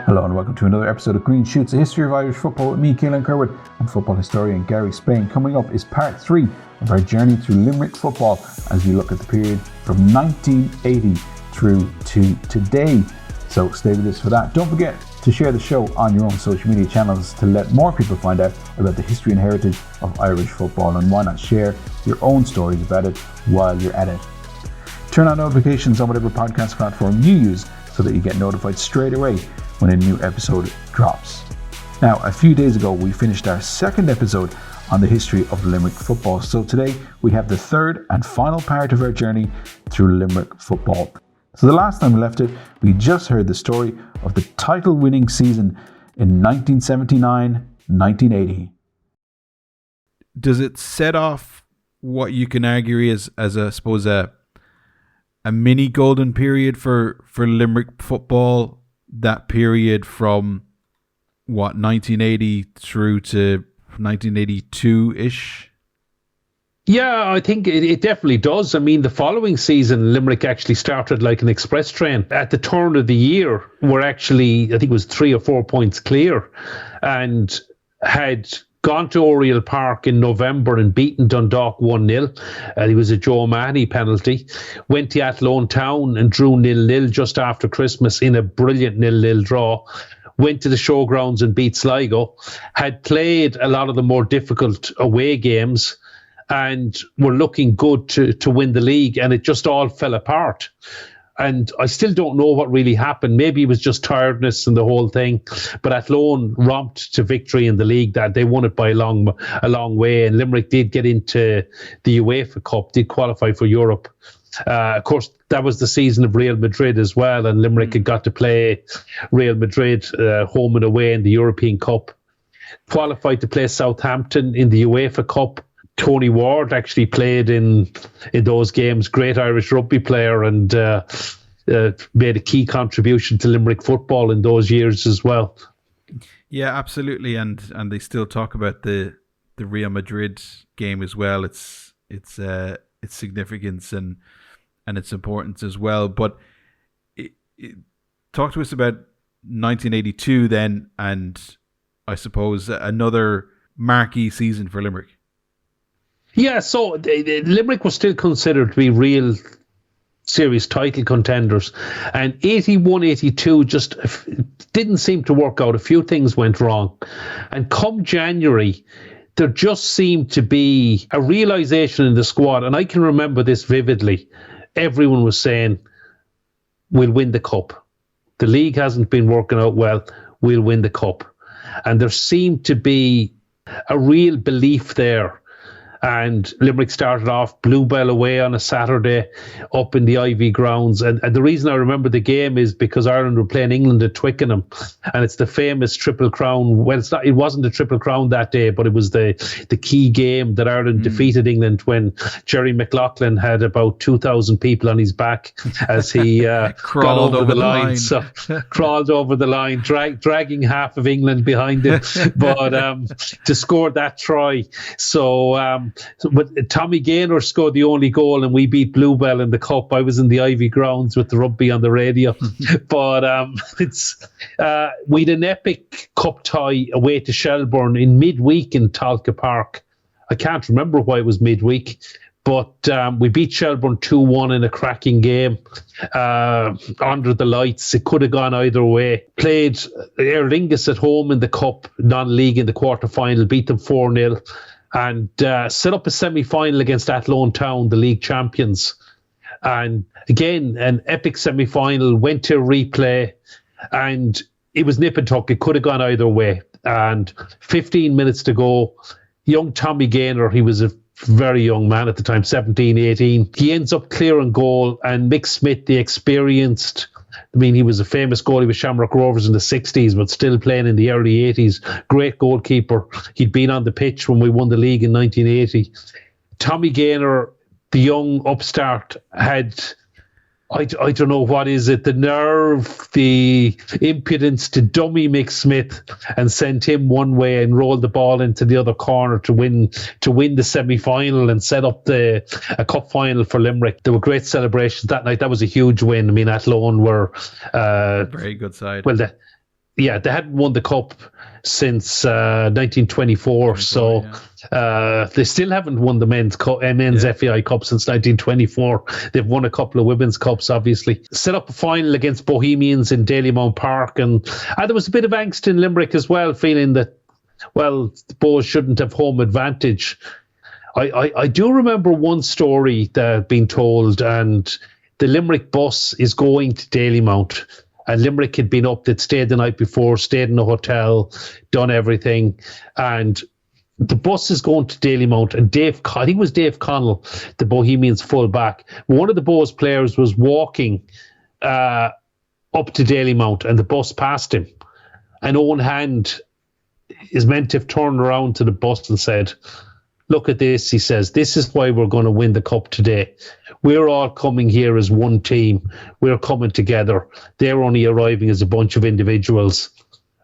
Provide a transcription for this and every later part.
Hello and welcome to another episode of Green Shoots, a history of Irish football with me, Kehlan and Gary, and football historian Gary Spain. Coming up is part 3 of our journey through Limerick football as we look at the period from 1980 through to today. So stay with us for that. Don't forget to share the show on your own social media channels to let more people find out about the history and heritage of Irish football, and why not share your own stories about it while you're at it. Turn on notifications on whatever podcast platform you use so that you get notified straight away when a new episode drops. Now, a few days ago, we finished our second episode on the history of Limerick football. So today, we have the third and final part of our journey through Limerick football. So the last time we left it, we just heard the story of the title-winning season in 1979-1980. Does it set off what you can argue is, as I suppose, a mini golden period for Limerick football? That period from 1980 through to 1982-ish? Yeah, I think it definitely does. I mean, the following season, Limerick actually started like an express train. At the turn of the year, we're actually, I think it was 3 or 4 points clear, and had gone to Oriel Park in November and beaten Dundalk 1-0. It was a Joe Mahoney penalty. Went to Athlone Town and drew 0-0 just after Christmas in a brilliant 0-0 draw. Went to the showgrounds and beat Sligo. Had played a lot of the more difficult away games and were looking good to win the league, and it just all fell apart. And I still don't know what really happened. Maybe it was just tiredness and the whole thing. But Athlone romped to victory in the league. That they won it by a long way. And Limerick did get into the UEFA Cup, did qualify for Europe. Of course, that was the season of Real Madrid as well. And Limerick had got to play Real Madrid home and away in the European Cup. Qualified to play Southampton in the UEFA Cup. Tony Ward actually played in those games, great Irish rugby player, and made a key contribution to Limerick football in those years as well. Yeah, absolutely, and they still talk about the Real Madrid game as well. Its significance and its importance as well. But talk to us about 1982 then, and I suppose another marquee season for Limerick. Yeah, so Limerick was still considered to be real serious title contenders. And 81-82 just didn't seem to work out. A few things went wrong. And come January, there just seemed to be a realisation in the squad. And I can remember this vividly. Everyone was saying, we'll win the cup. The league hasn't been working out well. We'll win the cup. And there seemed to be a real belief there. And Limerick started off Bluebell away on a Saturday up in the Ivy grounds. And the reason I remember the game is because Ireland were playing England at Twickenham. And it's the famous Triple Crown. Well, it wasn't the Triple Crown that day, but it was the key game that Ireland defeated England when Jerry McLaughlin had about 2,000 people on his back as he crawled got over the line. So crawled over the line, dragging half of England behind him. But to score that try. But Tommy Gaynor scored the only goal and we beat Bluebell in the cup. I was in the Ivy grounds with the rugby on the radio. But we'd an epic cup tie away to Shelbourne in midweek in Talca Park. I can't remember why it was midweek, but we beat Shelbourne 2-1 in a cracking game under the lights. It could have gone either way. Played Aer Lingus at home in the cup, non-league in the quarter-final, beat them 4-0. And set up a semi-final against Athlone Town, the league champions. And again, an epic semi-final, went to a replay, and it was nip and tuck. It could have gone either way. And 15 minutes to go, young Tommy Gaynor, he was a very young man at the time, 17, 18. He ends up clearing goal, and Mick Smith, the experienced, I mean, he was a famous goalie with Shamrock Rovers in the 60s, but still playing in the early 80s. Great goalkeeper. He'd been on the pitch when we won the league in 1980. Tommy Gaynor, the young upstart, had I don't know what is it, the nerve, the impudence to dummy Mick Smith and send him one way and roll the ball into the other corner to win the semi-final and set up a cup final for Limerick. There were great celebrations that night. That was a huge win. I mean, Athlone were very good side. Well, they hadn't won the cup since 1924. So they still haven't won the men's FAI Cup since 1924. They've won a couple of women's cups, obviously. Set up a final against Bohemians in Dalymount Park, and there was a bit of angst in Limerick as well, feeling that, well, the Bohs shouldn't have home advantage. I do remember one story that had been told, and the Limerick bus is going to Dalymount. And Limerick had been up, they'd stayed the night before, stayed in a hotel, done everything. And the bus is going to Dalymount, and I think it was Dave Connell, the Bohemians full-back. One of the Bohs players was walking up to Dalymount, and the bus passed him. And Owen Hand is meant to have turned around to the bus and said, "Look at this," he says, "this is why we're going to win the cup today. We're all coming here as one team. We're coming together. They're only arriving as a bunch of individuals,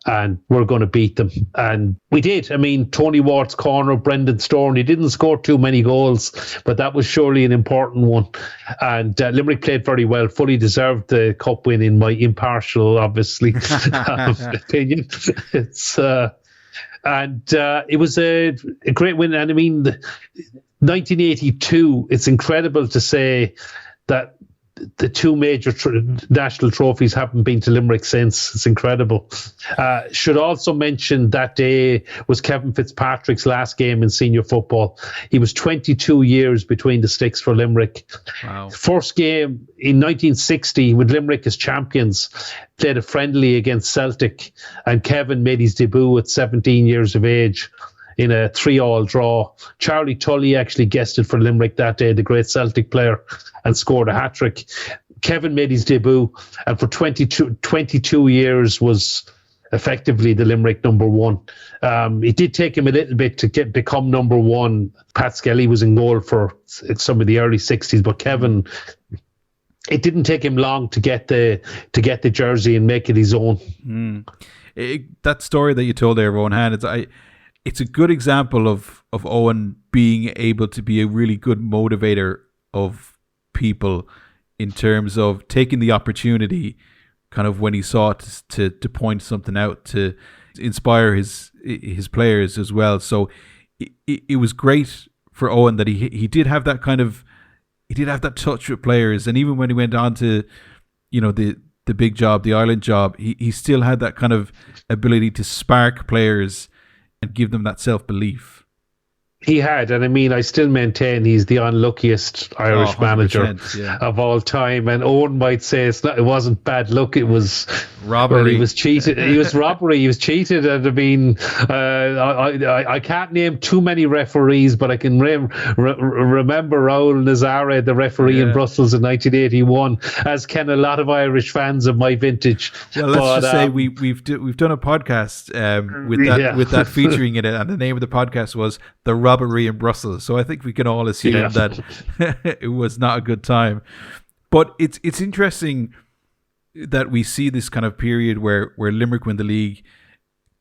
and we're going to beat them." And we did. I mean, Tony Wart's corner, Brendan Storm, he didn't score too many goals, but that was surely an important one. And Limerick played very well, fully deserved the cup win in my impartial, obviously, opinion. It was a great win. And I mean, 1982, it's incredible to say that the two major national trophies haven't been to Limerick since. It's incredible. Should also mention that day was Kevin Fitzpatrick's last game in senior football. He was 22 years between the sticks for Limerick. Wow. First game in 1960 with Limerick as champions, played a friendly against Celtic, and Kevin made his debut at 17 years of age in a 3-3 draw. Charlie Tully actually guested for Limerick that day, the great Celtic player, and scored a hat-trick. Kevin made his debut, and for 22 years was effectively the Limerick number one. It did take him a little bit to become number one. Pat Skelly was in goal for some of the early 60s, but Kevin, it didn't take him long to get the jersey and make it his own. That story that you told there, Owen Hand, it's a good example of Owen being able to be a really good motivator of people in terms of taking the opportunity kind of when he saw it to point something out to inspire his players as well. So it was great for Owen that he did have that touch with players, and even when he went on to, you know, the big job, the Ireland job, he still had that kind of ability to spark players and give them that self-belief. He had, and I mean, I still maintain he's the unluckiest Irish manager of all time. And Owen might say it wasn't bad luck; it was robbery. Well, he was cheated. He was robbery. He was cheated. And I mean, I can't name too many referees, but I can remember Raúl Nazare, the referee in Brussels in 1981, as can a lot of Irish fans of my vintage. Well, let's just say we've done a podcast with that featuring in it, and the name of the podcast was The Robbery in Brussels. So I think we can all assume that it was not a good time. But it's interesting that we see this kind of period where Limerick win the league.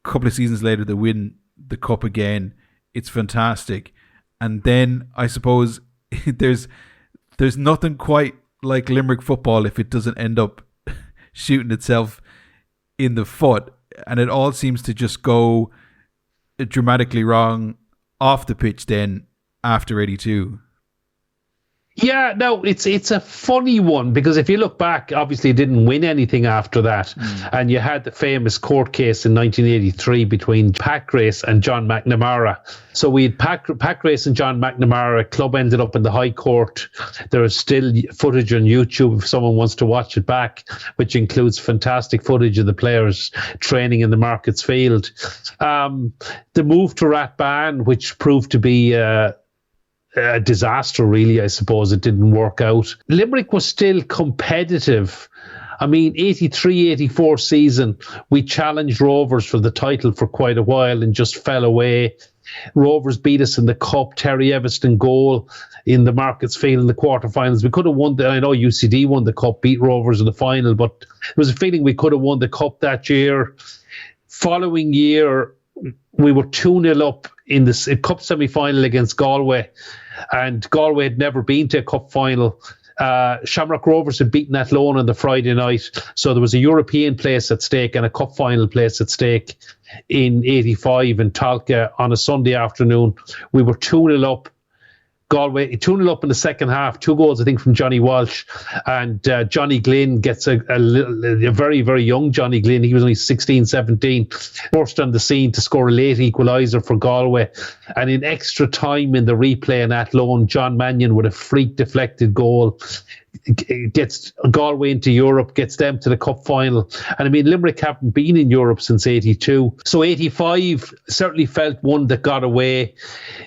A couple of seasons later, they win the cup again. It's fantastic. And then I suppose there's nothing quite like Limerick football if it doesn't end up shooting itself in the foot. And it all seems to just go dramatically wrong off the pitch then after 82. Yeah, no, it's a funny one, because if you look back, obviously it didn't win anything after that. And you had the famous court case in 1983 between Packgrace and John McNamara. So we had Packgrace and John McNamara. Club ended up in the High Court. There is still footage on YouTube if someone wants to watch it back, which includes fantastic footage of the players training in the Markets Field. The move to Rathban, which proved to be a disaster, really. I suppose it didn't work out. Limerick was still competitive. I mean, 83-84 season, we challenged Rovers for the title for quite a while and just fell away. Rovers beat us in the cup. Terry Everston goal in the Markets Field in the quarterfinals. We could have won I know UCD won the cup, beat Rovers in the final, but there was a feeling we could have won the cup that year. Following year, we were 2-0 up in the cup semi-final against Galway, and Galway had never been to a cup final, Shamrock Rovers had beaten Athlone on the Friday night, so there was a European place at stake and a cup final place at stake in 85 in Talca on a Sunday afternoon. We were 2-0 up. Galway 2-0 up in the second half. 2 goals, I think, from Johnny Walsh. And Johnny Glynn gets a very, very young Johnny Glynn. He was only 16, 17. First on the scene to score a late equaliser for Galway. And in extra time in the replay in Athlone, John Mannion with a freak deflected goal gets Galway into Europe, gets them to the cup final. And I mean, Limerick haven't been in Europe since 82. So 85 certainly felt one that got away.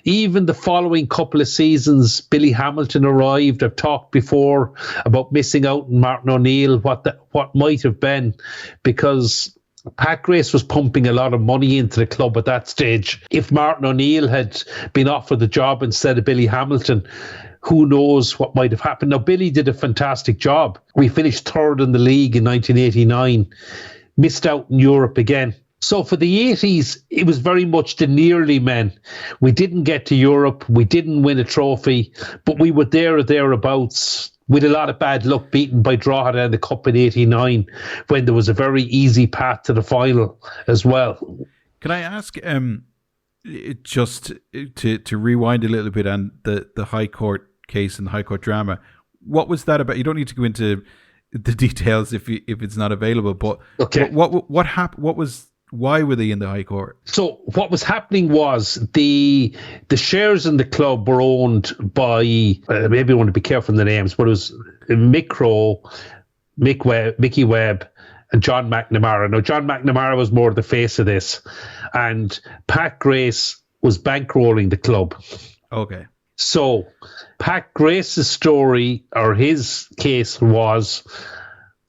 Even the following couple of seasons, Billy Hamilton arrived. I've talked before about missing out on Martin O'Neill, what might have been, because Pat Grace was pumping a lot of money into the club at that stage. If Martin O'Neill had been offered the job instead of Billy Hamilton, who knows what might have happened. Now, Billy did a fantastic job. We finished third in the league in 1989, missed out in Europe again. So for the 80s, it was very much the nearly men. We didn't get to Europe. We didn't win a trophy, but we were there or thereabouts with a lot of bad luck, beaten by Drogheda in the Cup in 89, when there was a very easy path to the final as well. Can I ask, just to rewind a little bit on the High Court case and the High Court drama, what was that about? You don't need to go into the details if it's not available, but okay. What happened? Why were they in the High Court? So what was happening was the shares in the club were owned by, maybe I want to be careful in the names, but it was Mick Crow, Mickey Webb, and John McNamara. Now, John McNamara was more the face of this, and Pat Grace was bankrolling the club. Okay. So Pat Grace's story, or his case, was,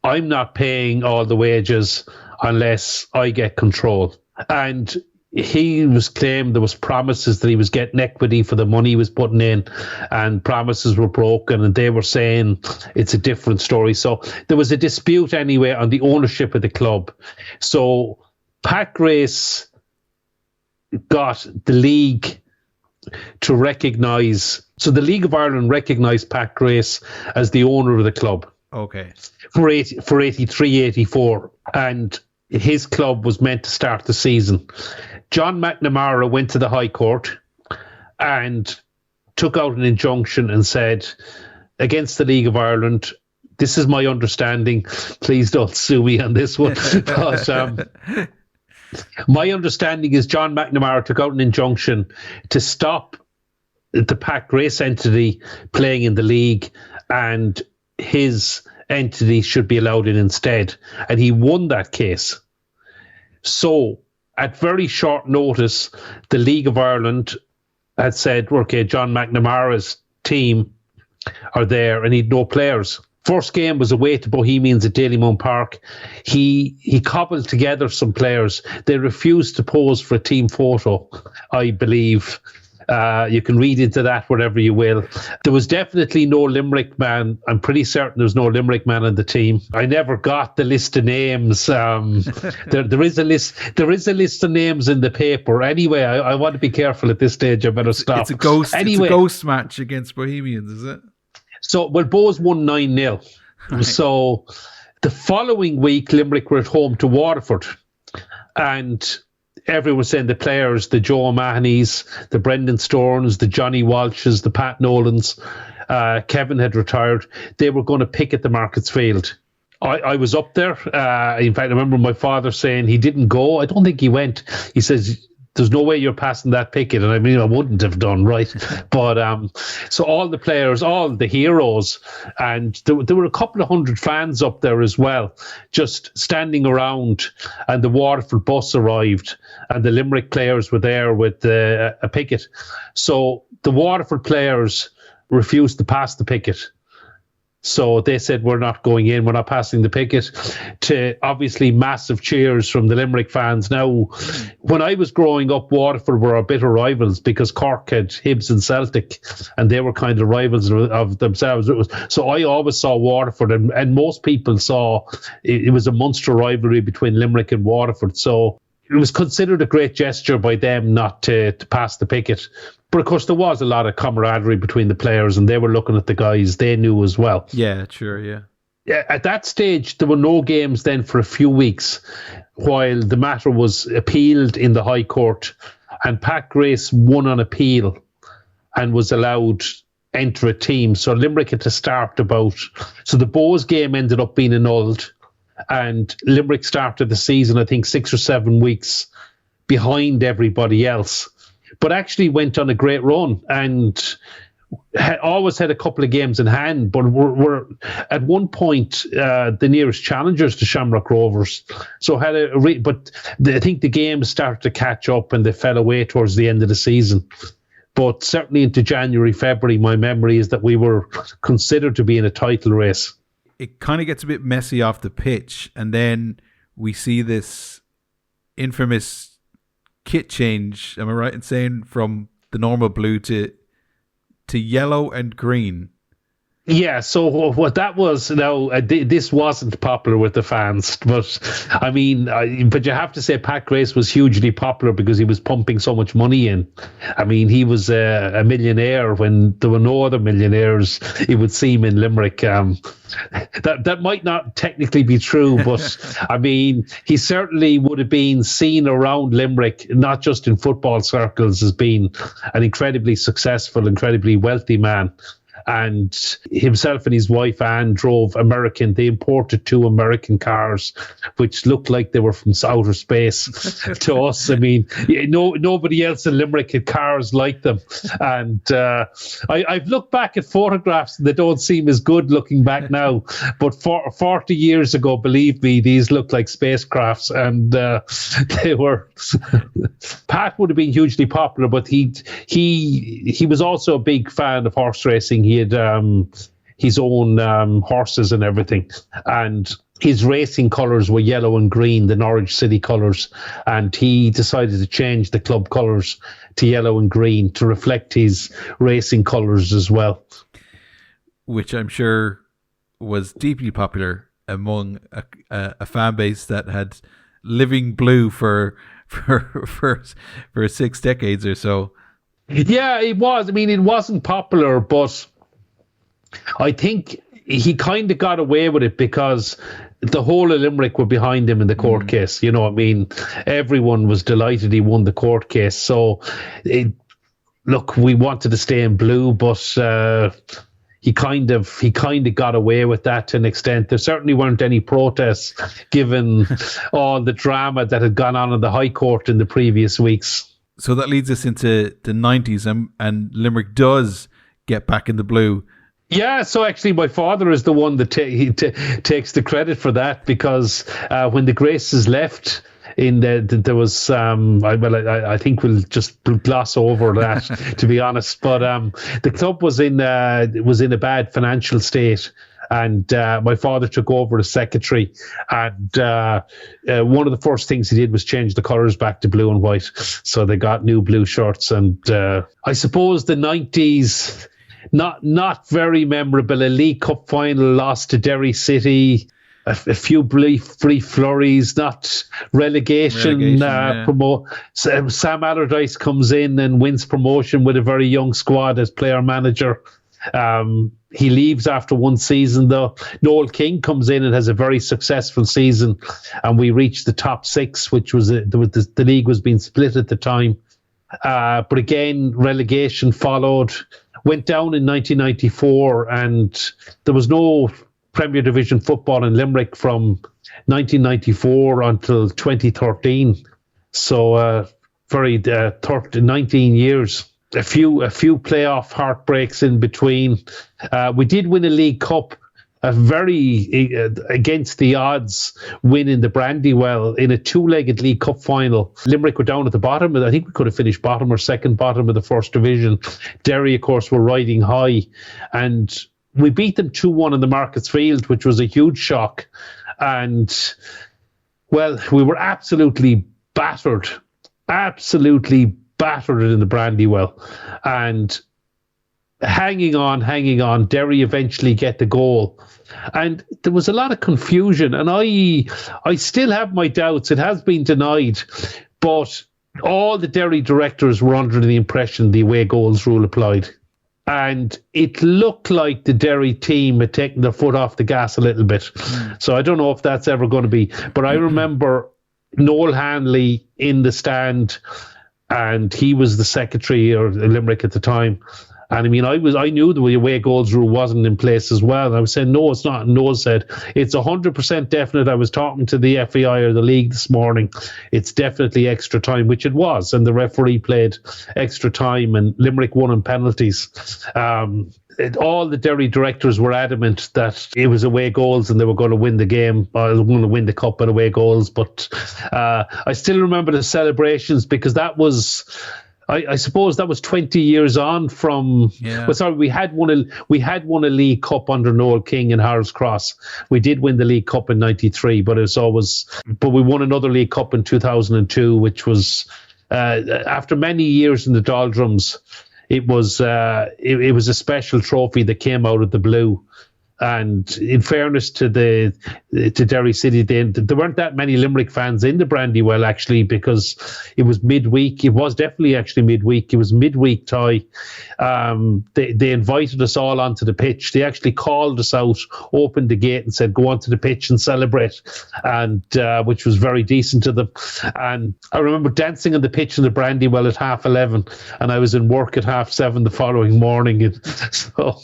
I'm not paying all the wages unless I get control. And he was claimed there was promises that he was getting equity for the money he was putting in, and promises were broken, and they were saying it's a different story. So there was a dispute anyway on the ownership of the club. So Pat Grace got the league to recognise, so the League of Ireland recognised Pat Grace as the owner of the club. Okay. For 83-84, and his club was meant to start the season. John McNamara went to the High Court and took out an injunction and said, against the League of Ireland, this is my understanding, please don't sue me on this one, but my understanding is John McNamara took out an injunction to stop the Pat Grace entity playing in the league, and his entity should be allowed in instead. And he won that case. So at very short notice, the League of Ireland had said, okay, John McNamara's team are there and he'd no players. First game was away to Bohemians at Dalymount Park. He cobbled together some players. They refused to pose for a team photo, I believe. You can read into that whatever you will. There was definitely no Limerick man. I'm pretty certain there was no Limerick man on the team. I never got the list of names. There is a list. There is a list of names in the paper. Anyway, I want to be careful at this stage. I better stop. It's a ghost match against Bohemians, is it? So, well, Bohs won 9-0. Right. So the following week, Limerick were at home to Waterford, and everyone was saying the players, the Joe O'Mahanys, the Brendan Storms, the Johnny Walshes, the Pat Nolans, Kevin had retired. They were going to pick at the Markets Field. I was up there. In fact, I remember my father saying he didn't go. I don't think he went. He says, there's no way you're passing that picket. And I mean, I wouldn't have done, right? But so all the players, all the heroes, and there were a couple of hundred fans up there as well, just standing around. And the Waterford bus arrived, and the Limerick players were there with a picket. So the Waterford players refused to pass the picket. So they said, we're not going in, we're not passing the picket, to obviously massive cheers from the Limerick fans. Now, when I was growing up, Waterford were our bitter rivals because Cork had Hibs and Celtic, and they were kind of rivals of themselves. So I always saw Waterford, and most people saw it was a monster rivalry between Limerick and Waterford. So it was considered a great gesture by them not to pass the picket. But of course, there was a lot of camaraderie between the players, and they were looking at the guys they knew as well. Yeah, sure, yeah. At that stage, there were no games then for a few weeks while the matter was appealed in the High Court, and Pat Grace won on appeal and was allowed enter a team. So Limerick had to start so the Bows game ended up being annulled, and Limerick started the season, I think, 6 or 7 weeks behind everybody else, but actually went on a great run and always had a couple of games in hand, but were at one point the nearest challengers to Shamrock Rovers. So but I think the games started to catch up and they fell away towards the end of the season. But certainly into January, February, my memory is that we were considered to be in a title race. It kind of gets a bit messy off the pitch, and then we see this infamous kit change. Am I right in saying from the normal blue to yellow and green? Yeah, so what that was, now, this wasn't popular with the fans, but I mean, but you have to say Pat Grace was hugely popular because he was pumping so much money in. I mean, he was a millionaire when there were no other millionaires, it would seem, in Limerick. That might not technically be true, but I mean, he certainly would have been seen around Limerick, not just in football circles, as being an incredibly successful, incredibly wealthy man. And himself and his wife Anne drove they imported 2 American cars which looked like they were from outer space to us. I mean, nobody else in Limerick had cars like them. And I've looked back at photographs and they don't seem as good looking back now, but 40 years ago, believe me, these looked like spacecrafts, and they were Pat would have been hugely popular, but he was also a big fan of horse racing. He had his own horses and everything, and his racing colours were yellow and green, the Norwich City colours, and he decided to change the club colours to yellow and green to reflect his racing colours as well. Which I'm sure was deeply popular among a fan base that had living blue for 6 decades or so. Yeah, it was. I mean, it wasn't popular, but I think he kind of got away with it because the whole of Limerick were behind him in the court case. You know, I mean, everyone was delighted he won the court case. So, look, we wanted to stay in blue, but he kind of got away with that to an extent. There certainly weren't any protests given all the drama that had gone on in the High Court in the previous weeks. So that leads us into the 90s, and Limerick does get back in the blue. Yeah, so actually my father is the one that takes the credit for that, because when the Graces left, there was I think we'll just gloss over that to be honest, but the club was in a bad financial state, and my father took over as secretary, and one of the first things he did was change the colours back to blue and white, so they got new blue shirts. And I suppose the 90s, not very memorable. A League Cup final loss to Derry City, a few brief flurries, not relegation. Sam Allardyce comes in and wins promotion with a very young squad as player manager. He leaves after one season though. Noel King comes in and has a very successful season, and we reached the top 6, which was the league was being split at the time. But again, relegation followed. Went down in 1994, and there was no Premier Division football in Limerick from 1994 until 2013. So very 19 years. A few playoff heartbreaks in between. We did win a League Cup, a very against the odds win in the Brandywell in a 2-legged League Cup final. Limerick were down at the bottom, and I think we could have finished bottom or second bottom of the first division. Derry, of course, were riding high, and we beat them 2-1 in the Markets Field, which was a huge shock. And, well, we were absolutely battered in the Brandywell. And hanging on. Derry eventually get the goal. And there was a lot of confusion. And I still have my doubts. It has been denied. But all the Derry directors were under the impression the away goals rule applied. And it looked like the Derry team had taken their foot off the gas a little bit. So I don't know if that's ever going to be. But I remember Noel Hanley in the stand, and he was the secretary of Limerick at the time. And I mean, I knew the away goals rule wasn't in place as well. And I was saying, no, it's not. And Noel said, it's 100% definite. I was talking to the FAI or the league this morning. It's definitely extra time, which it was. And the referee played extra time, and Limerick won on penalties. All the Derry directors were adamant that it was away goals and they were going to win the game, or they were going to win the cup at away goals. But I still remember the celebrations, because that was... I suppose that was 20 years on from. Yeah. Well, sorry, we had won a League Cup under Noel King and Harold's Cross. We did win the League Cup in '93, but but we won another League Cup in 2002, which was after many years in the doldrums. It was a special trophy that came out of the blue. And in fairness to Derry City, there weren't that many Limerick fans in the Brandywell, actually, because it was midweek. It was definitely actually midweek. It was midweek tie. They invited us all onto the pitch. They actually called us out, opened the gate, and said, "Go onto the pitch and celebrate," and which was very decent of them. And I remember dancing on the pitch in the Brandywell at 11:30, and I was in work at 7:30 the following morning. And so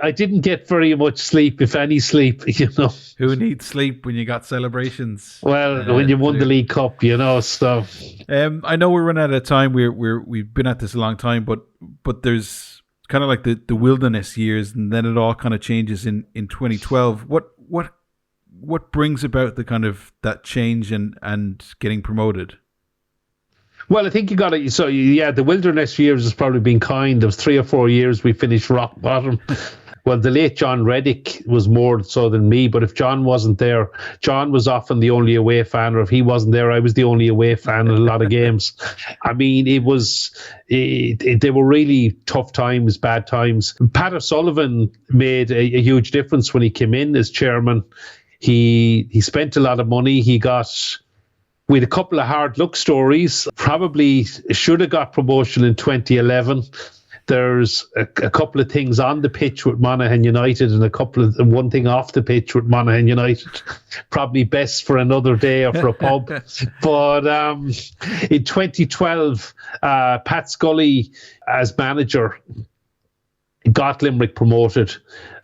I didn't get very much sleep, if any sleep, you know. Who needs sleep when you got celebrations? Well, when you won the League Cup, you know. So, I know we're running out of time. We've been at this a long time, but there's kind of like the wilderness years, and then it all kind of changes in 2012. What brings about the kind of that change and getting promoted? Well, I think you got it. So, yeah, the wilderness years has probably been kind. There was 3 or 4 years we finished rock bottom. Well, the late John Reddick was more so than me, but if John wasn't there, John was often the only away fan, or if he wasn't there, I was the only away fan in a lot of games. I mean, they were really tough times, bad times. Pat O'Sullivan made a huge difference when he came in as chairman. He spent a lot of money. We had a couple of hard luck stories. Probably should have got promotion in 2011. There's a couple of things on the pitch with Monaghan United and one thing off the pitch with Monaghan United. Probably best for another day or for a pub. But in 2012, Pat Scully as manager got Limerick promoted.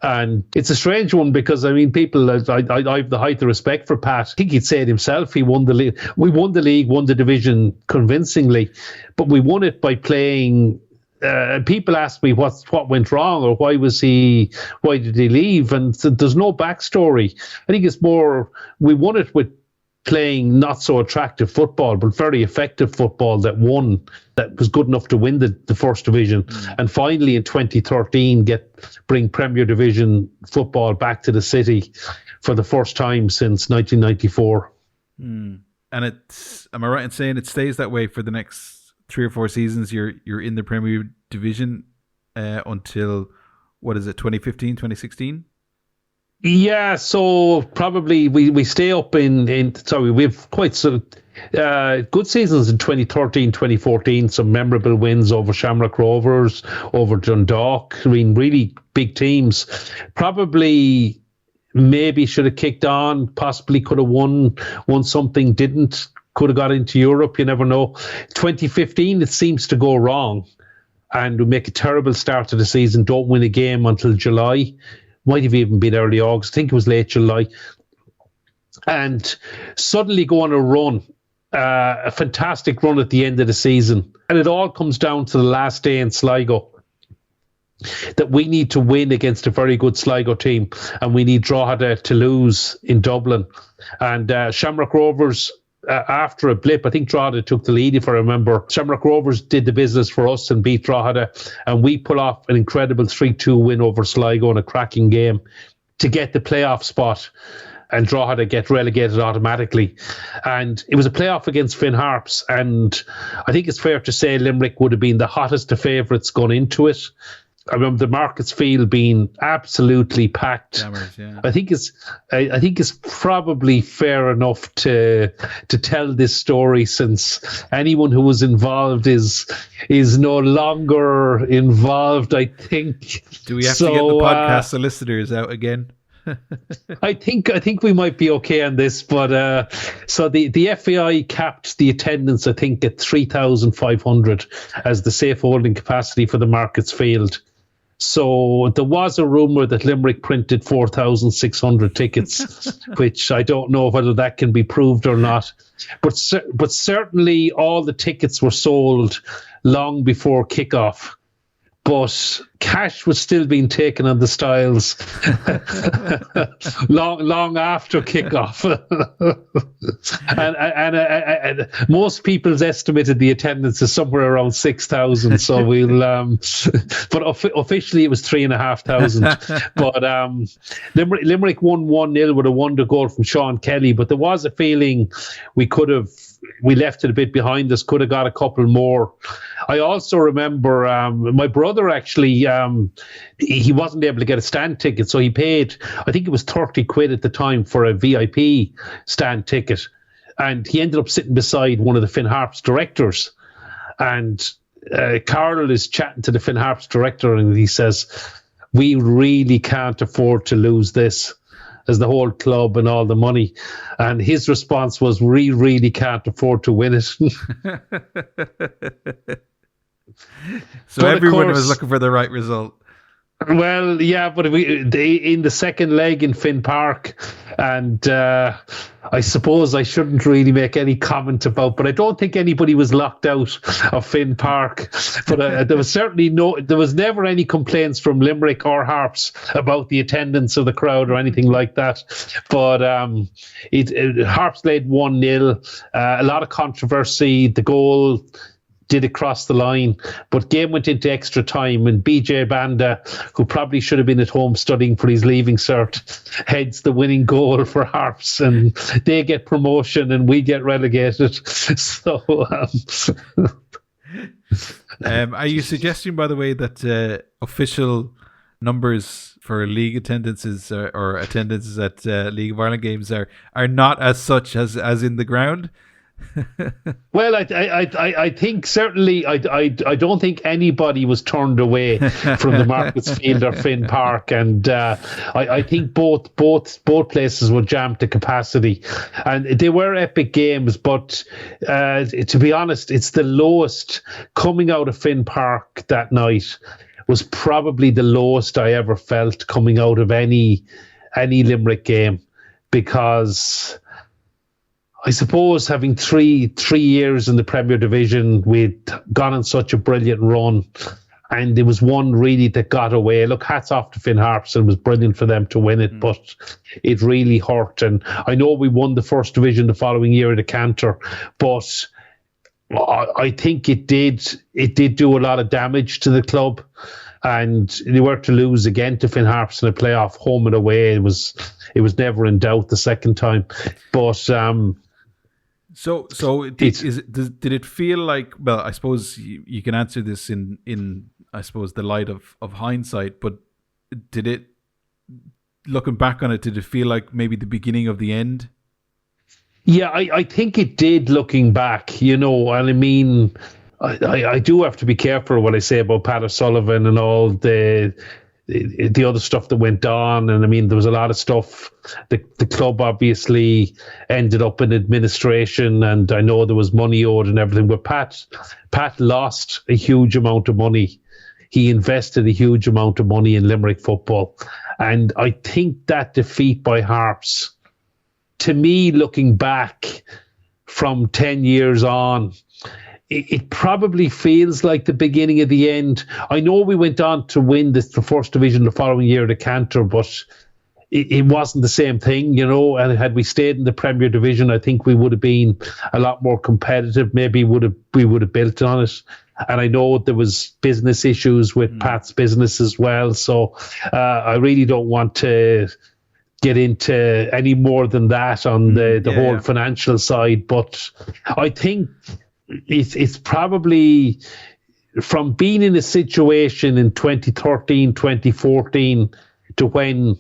And it's a strange one, because I mean, people, I have the height of respect for Pat. I think he'd say it himself. He won the league. We won the league, won the division convincingly, but we won it by playing. People ask me what went wrong, or why did he leave? And there's no backstory. I think it's more, we won it with playing not so attractive football, but very effective football that was good enough to win the first division. And finally in 2013 bring Premier Division football back to the city for the first time since 1994. And am I right in saying it stays that way for the next 3 or 4 seasons? You're in the Premier Division until, what is it, 2015, 2016? Yeah, so probably we stay up we have quite some good seasons in 2013, 2014, some memorable wins over Shamrock Rovers, over Dundalk. I mean, really big teams. Probably maybe should have kicked on, possibly could have won something, didn't. Could have got into Europe, you never know. 2015, it seems to go wrong, and we make a terrible start to the season, don't win a game until July. Might have even been early August. I think it was late July. And suddenly go on a run, a fantastic run at the end of the season. And it all comes down to the last day in Sligo, that we need to win against a very good Sligo team, and we need Drogheda to lose in Dublin. And Shamrock Rovers, after a blip, I think Drogheda took the lead, if I remember. Shamrock Rovers did the business for us and beat Drogheda, and we pull off an incredible 3-2 win over Sligo in a cracking game to get the playoff spot. and Drogheda get relegated automatically. And it was a playoff against Finn Harps, and I think it's fair to say Limerick would have been the hottest of favourites going into it. I remember the Markets Field being absolutely packed. Jammers, yeah. I think it's probably fair enough to tell this story, since anyone who was involved is no longer involved, I think. Do we have to get the podcast solicitors out again? I think we might be okay on this, but so the FAI capped the attendance, I think, at 3,500 as the safe holding capacity for the Markets Field. So there was a rumour that Limerick printed 4,600 tickets, which I don't know whether that can be proved or not. But certainly all the tickets were sold long before kickoff. But cash was still being taken on the Styles long after kickoff. and most people's estimated the attendance is somewhere around 6,000. So but officially it was 3,500. But Limerick won 1-0 with a wonder goal from Sean Kelly. But there was a feeling we left it a bit behind us, could have got a couple more. I also remember my brother actually, he wasn't able to get a stand ticket, so he paid, I think it was 30 quid at the time for a VIP stand ticket. And he ended up sitting beside one of the Finn Harps directors. And Carl is chatting to the Finn Harps director, and he says, "We really can't afford to lose this, as the whole club and all the money." And his response was, "We really can't afford to win it." So everyone was looking for the right result. Well, yeah, but in the second leg in Finn Park, and I suppose I shouldn't really make any comment about, but I don't think anybody was locked out of Finn Park. But there was never any complaints from Limerick or Harps about the attendance of the crowd or anything like that. But Harps led 1-0. A lot of controversy. The goal did cross the line, but game went into extra time, and BJ Banda, who probably should have been at home studying for his leaving cert, heads the winning goal for Harps, and they get promotion and we get relegated. So are you suggesting, by the way, that official numbers for league attendances or attendances at League of Ireland games are not as such as in the ground? Well, I think certainly I don't think anybody was turned away from the Markets Field or Finn Park, and I think both places were jammed to capacity, and they were epic games. But to be honest, it's the lowest coming out of Finn Park that night was probably the lowest I ever felt coming out of any Limerick game, because I suppose having three years in the Premier Division, we'd gone on such a brilliant run, and there was one really that got away. Look, hats off to Finn Harps, and it was brilliant for them to win it, but it really hurt. And I know we won the First Division the following year at the Cantor, but I think it did do a lot of damage to the club. And they were to lose again to Finn Harps in a playoff, home and away. It was never in doubt the second time. But So did it feel like? Well, I suppose you can answer this in I suppose the light of hindsight. But did it, looking back on it, did it feel like maybe the beginning of the end? Yeah, I think it did, looking back. And I mean, I do have to be careful what I say about Pat O'Sullivan and all the other stuff that went on. And I mean, there was a lot of stuff. The club obviously ended up in administration, and I know there was money owed and everything, but Pat lost a huge amount of money. He invested a huge amount of money in Limerick football. And I think that defeat by Harps, to me, looking back from 10 years on, it probably feels like the beginning of the end. I know we went on to win the First Division the following year at the Cantor, but it wasn't the same thing, and had we stayed in the Premier Division, I think we would have been a lot more competitive. Maybe we would have built on it. And I know there was business issues with Pat's business as well. So I really don't want to get into any more than that on the whole financial side. But I think it's probably from being in a situation in 2013, 2014 to when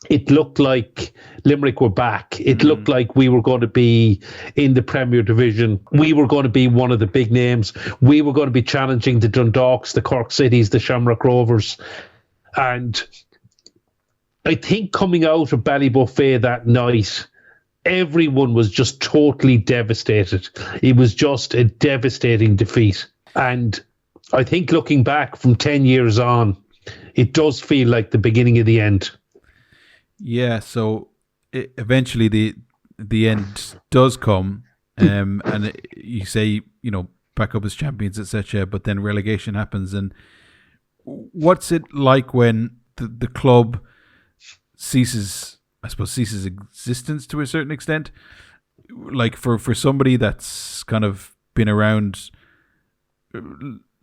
it looked like Limerick were back. It looked like we were going to be in the Premier Division. We were going to be one of the big names. We were going to be challenging the Dundalks, the Cork Cities, the Shamrock Rovers. And I think coming out of Ballybuffet that night, everyone was just totally devastated. It was just a devastating defeat. And I think looking back from 10 years on, it does feel like the beginning of the end. Yeah, so eventually the end does come, and you say, back up as champions, etc. But then relegation happens, and what's it like when the club ceases existence to a certain extent? Like for somebody that's kind of been around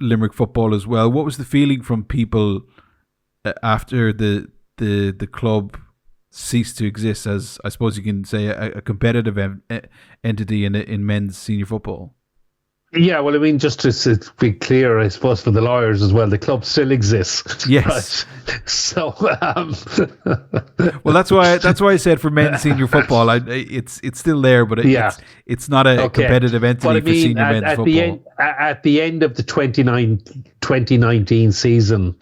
Limerick football as well, what was the feeling from people after the club ceased to exist as, I suppose you can say, a competitive entity in men's senior football? Yeah, well, I mean, just to be clear, I suppose for the lawyers as well, the club still exists. Yes. Right? So, well, that's why I said for men's senior football, it's still there, but it's not a competitive entity for senior men's football. At the end of the 2019 season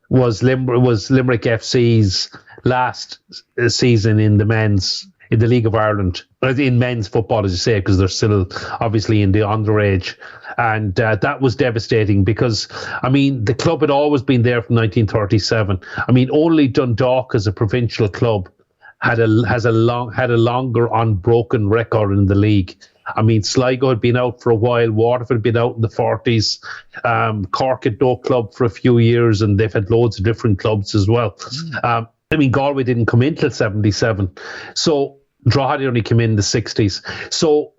was Limerick FC's last season in the League of Ireland, in men's football, as you say, because they're still obviously in the underage. And that was devastating because, I mean, the club had always been there from 1937. I mean, only Dundalk as a provincial club had a longer unbroken record in the league. I mean, Sligo had been out for a while, Waterford had been out in the 40s, Cork had no club for a few years, and they've had loads of different clubs as well. I mean, Galway didn't come in till 77. So Drogheda only came in the 60s. So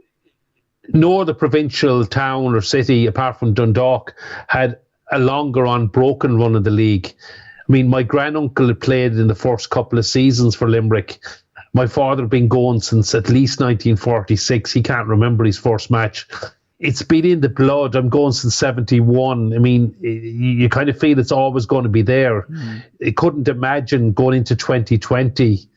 no other provincial town or city, apart from Dundalk, had a longer unbroken run of the league. I mean, my granduncle had played in the first couple of seasons for Limerick. My father had been going since at least 1946. He can't remember his first match. It's been in the blood. I'm going since 71. I mean, you kind of feel it's always going to be there. I couldn't imagine going into 2020.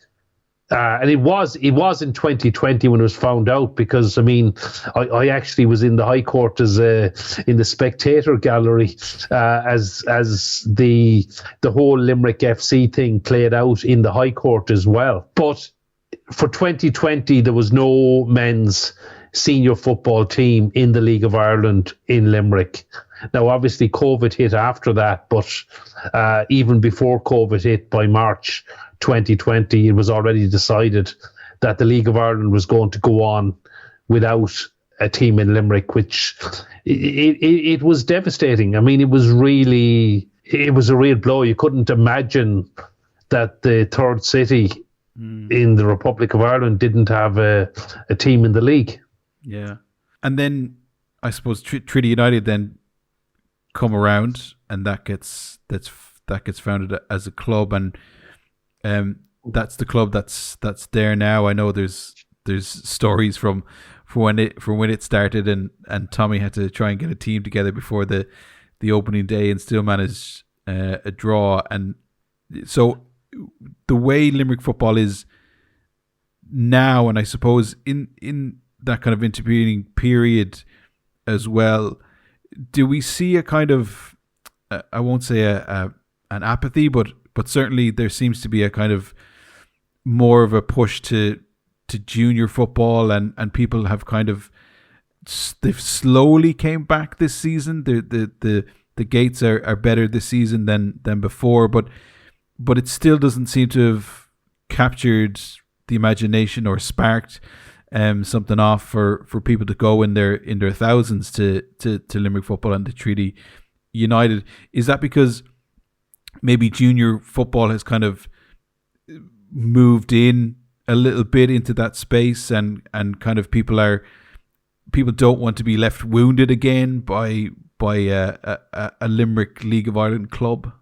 And it was in 2020 when it was found out, because, I mean, I actually was in the High Court as in the spectator gallery as the whole Limerick FC thing played out in the High Court as well. But for 2020, there was no men's senior football team in the League of Ireland in Limerick. Now, obviously, COVID hit after that, but even before COVID hit, by March 2020, it was already decided that the League of Ireland was going to go on without a team in Limerick, which it was devastating. I mean, it was a real blow. You couldn't imagine that the third city in the Republic of Ireland didn't have a team in the league. Yeah. And then I suppose Treaty United then come around, and that gets founded as a club, and that's the club that's there now. I know there's stories from when it started, and Tommy had to try and get a team together before the opening day and still managed a draw. And so the way Limerick football is now, and I suppose in that kind of intervening period as well, do we see a kind of, I won't say an apathy, but certainly there seems to be a kind of more of a push to junior football, and people have kind of, they've slowly came back this season. The gates are better this season than before, but it still doesn't seem to have captured the imagination or sparked something off for people to go in their thousands to Limerick football and to Treaty United. Is that because maybe junior football has kind of moved in a little bit into that space, and kind of people don't want to be left wounded again by a Limerick League of Ireland club?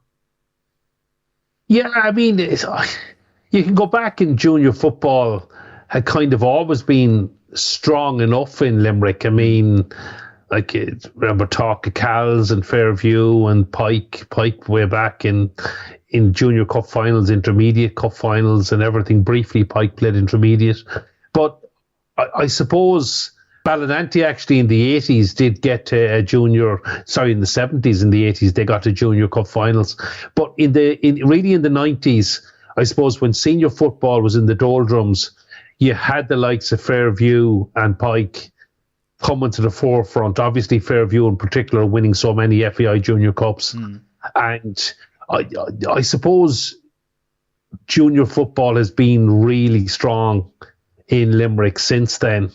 Yeah, I mean, you can go back in junior football, had kind of always been strong enough in Limerick. I mean, like, remember talk of Cals and Fairview and Pike way back in junior cup finals, intermediate cup finals and everything. Briefly, Pike played intermediate. But I suppose Ballinanty actually in the 80s did get to in the 70s, in the 80s, they got to junior cup finals. But in the 90s, I suppose when senior football was in the doldrums, you had the likes of Fairview and Pike coming to the forefront. Obviously, Fairview in particular winning so many FAI Junior Cups. And I suppose junior football has been really strong in Limerick since then,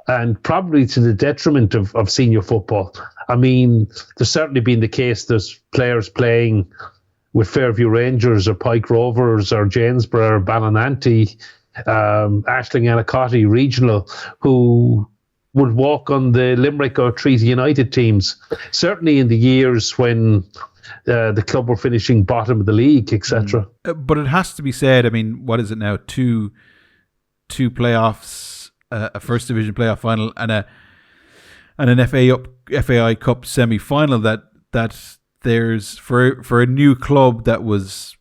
and probably to the detriment of senior football. I mean, there's certainly been the case there's players playing with Fairview Rangers or Pike Rovers or Janesborough or Ballinanty, Ashling Anacotty Regional, who would walk on the Limerick or Treaty United teams. Certainly in the years when the club were finishing bottom of the league, etc. But it has to be said, I mean, what is it now? Two playoffs, a first division playoff final, and an FAI Cup semi-final. That there's for a new club that was,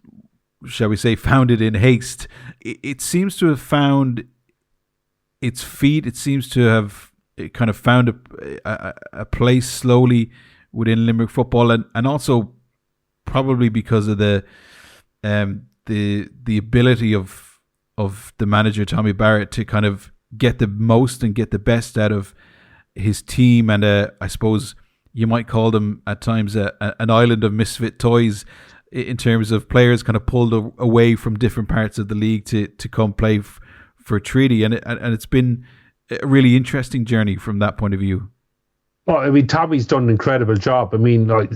shall we say, founded in haste. It seems to have found its feet. It seems to have kind of found a place slowly within Limerick football, and also probably because of the ability of the manager Tommy Barrett to kind of get the most and get the best out of his team, and I suppose you might call them at times an island of misfit toys in terms of players kind of pulled away from different parts of the league to come play for Treaty, and it's been a really interesting journey from that point of view. Well, I mean, Tommy's done an incredible job. I mean, I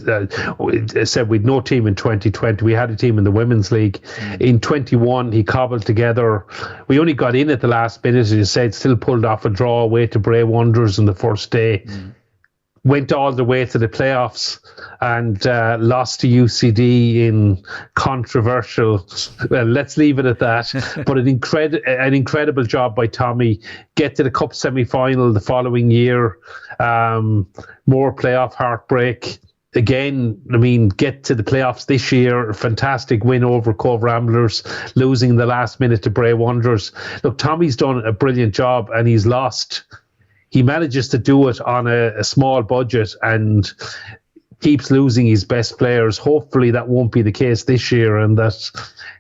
said we'd no team in 2020. We had a team in the Women's League. In 21, he cobbled together. We only got in at the last minute, as you said, still pulled off a draw away to Bray Wanderers on the first day. Went all the way to the playoffs and lost to UCD in controversial. Well, let's leave it at that. But an incredible job by Tommy. Get to the cup semi-final the following year. More playoff heartbreak. Again, I mean, get to the playoffs this year. A fantastic win over Cove Ramblers, losing in the last minute to Bray Wanderers. Look, Tommy's done a brilliant job, and he's lost. He manages to do it on a small budget and keeps losing his best players. Hopefully that won't be the case this year, and that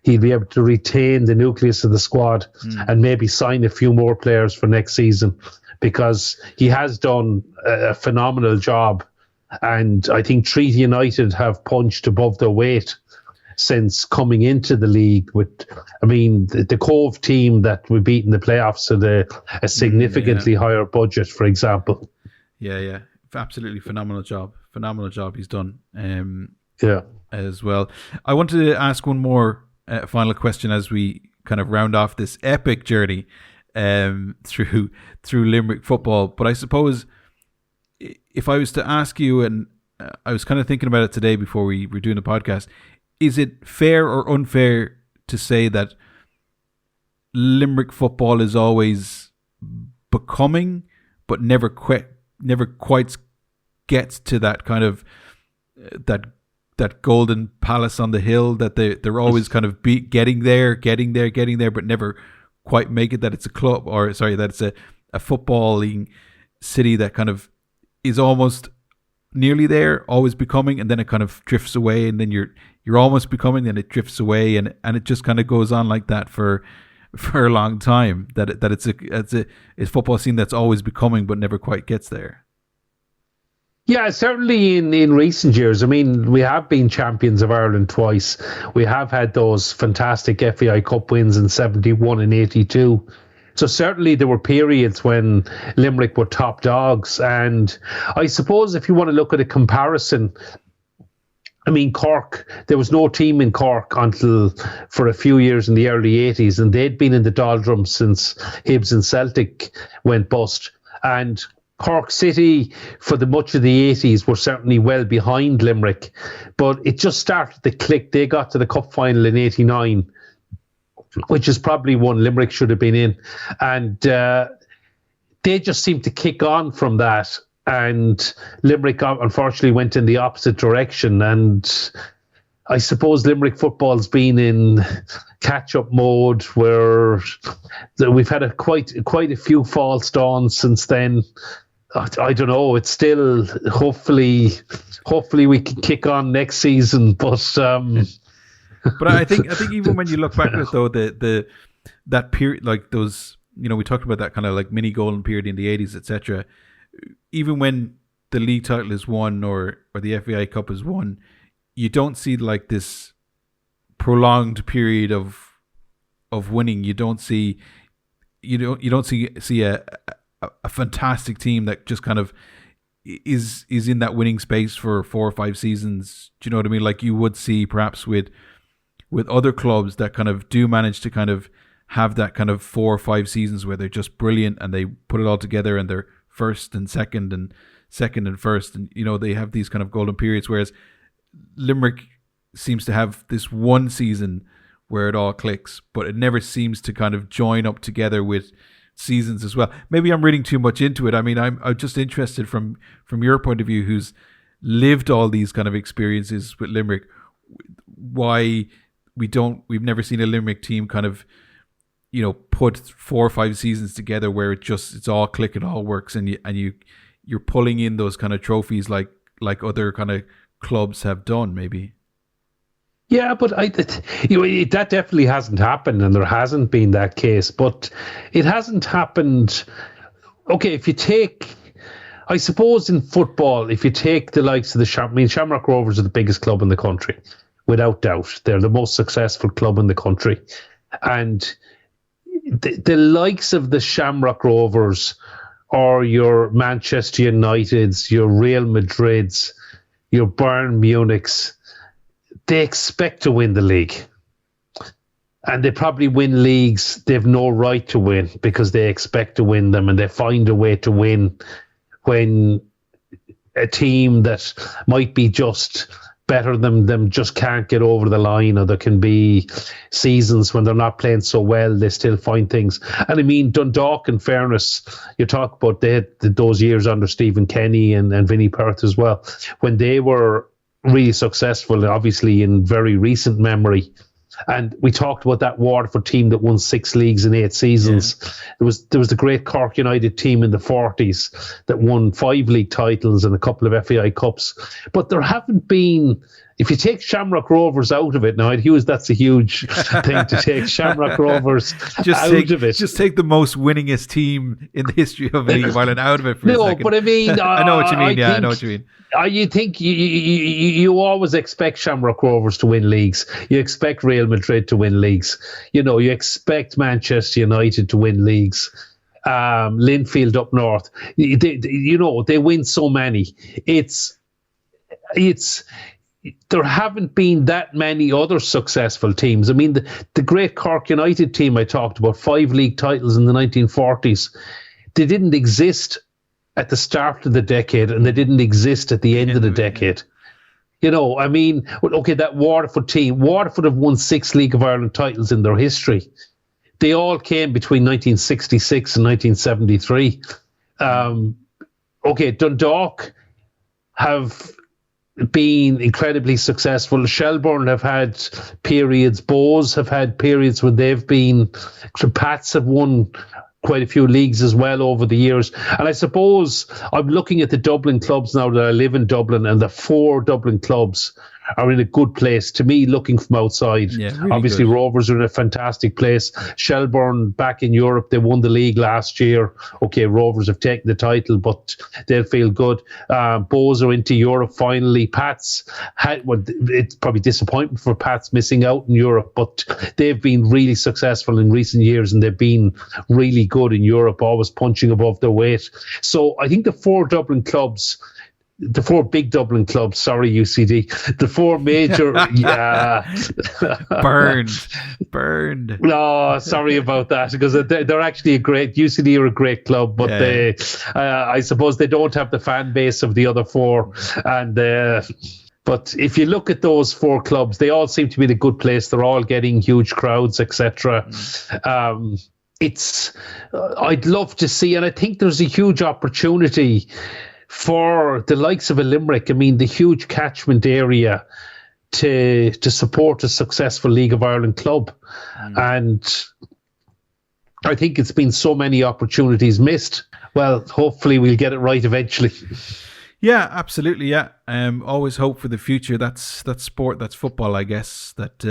he'll be able to retain the nucleus of the squad and maybe sign a few more players for next season, because he has done a phenomenal job. And I think Treaty United have punched above their weight since coming into the league. With, I mean, the Cove team that we beat in the playoffs had a significantly higher budget, for example. Yeah, absolutely phenomenal job he's done. As well. I wanted to ask one more final question as we kind of round off this epic journey through Limerick football. But I suppose if I was to ask you, and I was kind of thinking about it today before we were doing the podcast, is it fair or unfair to say that Limerick football is always becoming, but never quite gets to that kind of that golden palace on the hill, that they're always kind of getting there, but never quite make it? That it's a club, or sorry, that it's a footballing city that kind of is almost nearly there, always becoming, and then it kind of drifts away, and then you're almost becoming, then it drifts away, and it just kind of goes on like that for a long time. That it's a football scene that's always becoming but never quite gets there. Yeah, certainly in recent years. I mean, we have been champions of Ireland twice. We have had those fantastic FAI Cup wins in 71 and 82. So certainly there were periods when Limerick were top dogs. And I suppose if you want to look at a comparison, I mean, Cork, there was no team in Cork until for a few years in the early 80s, and they'd been in the doldrums since Hibs and Celtic went bust. And Cork City, for the much of the 80s, were certainly well behind Limerick, but it just started to click. They got to the cup final in 89. which is probably one Limerick should have been in. And they just seemed to kick on from that. And Limerick, unfortunately, went in the opposite direction. And I suppose Limerick football's been in catch-up mode where we've had quite a few false dawns since then. I don't know. It's still hopefully we can kick on next season. But but I think even when you look back at it though, that period, like those, we talked about that kind of like mini golden period in the 80s, etc. Even when the league title is won or the FAI Cup is won, you don't see like this prolonged period of winning. You don't see a fantastic team that just kind of is in that winning space for 4 or 5 seasons. Do you know what I mean? Like you would see perhaps with other clubs that kind of do manage to kind of have that kind of 4 or 5 seasons where they're just brilliant and they put it all together and they're first and second and first, and they have these kind of golden periods, whereas Limerick seems to have this one season where it all clicks, but it never seems to kind of join up together with seasons as well. Maybe I'm reading too much into it. I mean, I'm just interested from your point of view, who's lived all these kind of experiences with Limerick, why we've never seen a Limerick team kind of put 4 or 5 seasons together where it's all click, it all works, and you're pulling in those kind of trophies like other kind of clubs have done, maybe. Yeah, but that definitely hasn't happened, and there hasn't been that case. But it hasn't happened. Okay, if you take, I suppose in football, if you take the likes of Shamrock Rovers are the biggest club in the country, without doubt. They're the most successful club in the country, and the likes of the Shamrock Rovers or your Manchester Uniteds, your Real Madrids, your Bayern Munichs, they expect to win the league. And they probably win leagues they've no right to win because they expect to win them, and they find a way to win when a team that might be just better than them just can't get over the line, or there can be seasons when they're not playing so well, they still find things. And I mean, Dundalk, in fairness, you talk about they had those years under Stephen Kenny and Vinnie Perth as well, when they were really successful, obviously in very recent memory. And we talked about that Waterford team that won 6 leagues in 8 seasons. Yeah. There was the great Cork United team in the 40s that won 5 league titles and a couple of FAI Cups. But there haven't been, if you take Shamrock Rovers out of it, now I'd use that's a huge thing to take Shamrock Rovers of it. Just take the most winningest team in the history of the League of Ireland out of it for a second. No, but I mean, I know what you mean. I know what you mean. You think you always expect Shamrock Rovers to win leagues. You expect Real Madrid to win leagues. You expect Manchester United to win leagues. Linfield up north. They win so many. There haven't been that many other successful teams. I mean, the great Cork United team I talked about, 5 league titles in the 1940s. They didn't exist at the start of the decade, and they didn't exist at the end of the decade. I mean, okay, that Waterford team, Waterford have won 6 League of Ireland titles in their history. They all came between 1966 and 1973. Okay, Dundalk have been incredibly successful. Shelbourne have had periods. Bows have had periods when they've been. Pats have won quite a few leagues as well over the years. And I suppose I'm looking at the Dublin clubs now that I live in Dublin, and the 4 Dublin clubs are in a good place. To me, looking from outside, really obviously good. Rovers are in a fantastic place. Shelbourne back in Europe, they won the league last year. Okay, Rovers have taken the title, but they'll feel good. Bows are into Europe finally. Pats, it's probably disappointment for Pats missing out in Europe, but they've been really successful in recent years, and they've been really good in Europe, always punching above their weight. So I think the 4 Dublin clubs, the 4 big Dublin clubs, sorry, UCD, the 4 major, burned. No, sorry about that, because they're actually UCD are a great club, but I suppose they don't have the fan base of the other 4, and But if you look at those 4 clubs, they all seem to be in a good place. They're all getting huge crowds, etc. I'd love to see, and I think there's a huge opportunity for the likes of a Limerick. I mean, the huge catchment area to support a successful League of Ireland club. And I think it's been so many opportunities missed. Well, hopefully we'll get it right eventually. Yeah, absolutely. Yeah, always hope for the future. That's sport. That's football, I guess. That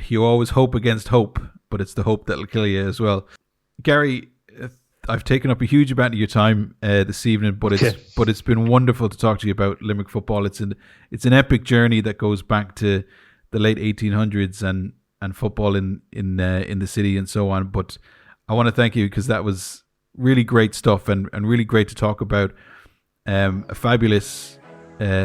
you always hope against hope, but it's the hope that'll kill you as well. Gary, I've taken up a huge amount of your time this evening, but it's been wonderful to talk to you about Limerick football. It's an epic journey that goes back to the late 1800s and football in the city and so on. But I want to thank you because that was really great stuff and really great to talk about a fabulous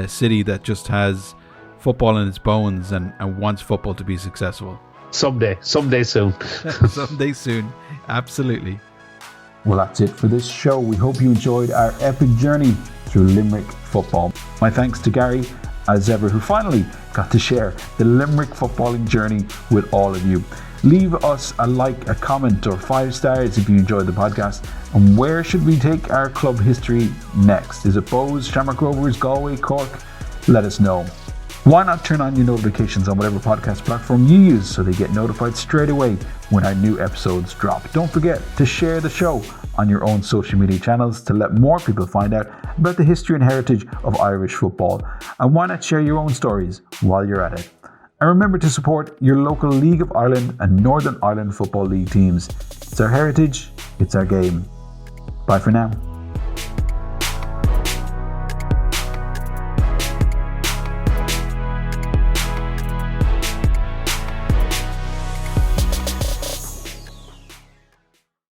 city that just has football in its bones and wants football to be successful. Someday soon. Someday soon, absolutely. Well, that's it for this show. We hope you enjoyed our epic journey through Limerick football. My thanks to Gary, as ever, who finally got to share the Limerick footballing journey with all of you. Leave us a like, a comment, or 5 stars if you enjoyed the podcast. And where should we take our club history next? Is it Bows, Shamrock Rovers, Galway, Cork? Let us know. Why not turn on your notifications on whatever podcast platform you use so they get notified straight away when our new episodes drop. Don't forget to share the show on your own social media channels to let more people find out about the history and heritage of Irish football. And why not share your own stories while you're at it? And remember to support your local League of Ireland and Northern Ireland Football League teams. It's our heritage, it's our game. Bye for now.